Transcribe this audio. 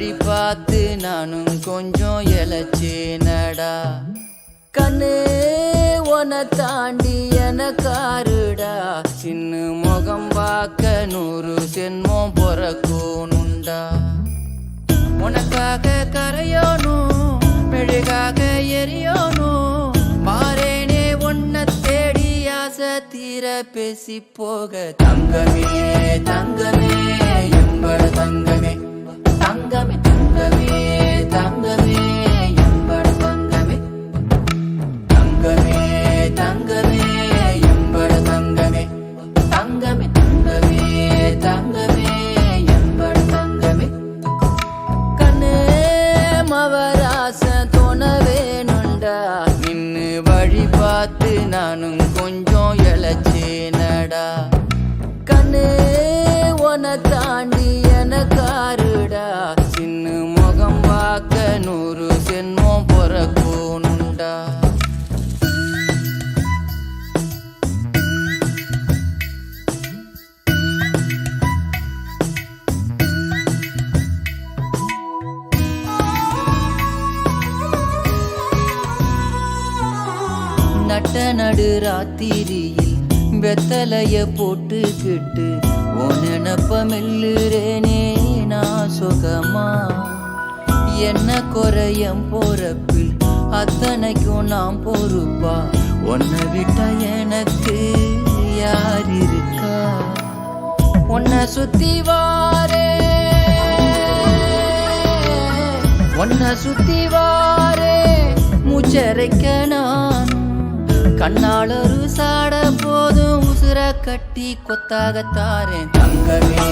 வழி பார்த்து நானும் கொஞ்சம் இழைச்சேனடா. கண்ணு உன தாண்டி எனக்காருடா, சின்ன முகம் பார்க்க 100 ஜென்மம் பொறக்கணுண்டா. உனக்காக கரையோனும் மெழுகாக எரியோனும், மாறேனே உன்னை தேடி ஆசை தீர பேசி போக. தங்கமே தங்கமே எம்பட தங்கமே, தங்கமே தங்கமே தங்கமே எம்பட தங்கமே, தங்கமே தங்கமே எம்பட தங்கமே, தங்கமே தங்கமே தங்கமே எம்பட தங்கமே. கண்ணே மவராச தோண வேணுண்டா, நின்னு வழி பார்த்து நானும் கொஞ்சம் இழைச்சேனடா. கண்ணே உன தாண்டி எனக்காருடா, சின்ன முகம் பார்க்க 100 ஜென்மம் பொறக்கணுண்டா. நட்ட நடு ராத்திரியில் வெத்தலைய போட்டுக்கிட்டு உனப்ப மெல்லுறேனே நான் சுகமா. என்ன குறையம் போறப்பில் அத்தனைக்கும் நான் பொறுப்பா, உன்னை விட்ட எனக்கு யார் இருக்கா. உன்னை சுத்தி வாரே உன்னை சுத்தி வாரே மூச்சரைக்க நான், கண்ணால் ஒரு சாட போதும் உசுர கட்டி கொத்தாக தாரேன். தங்கமே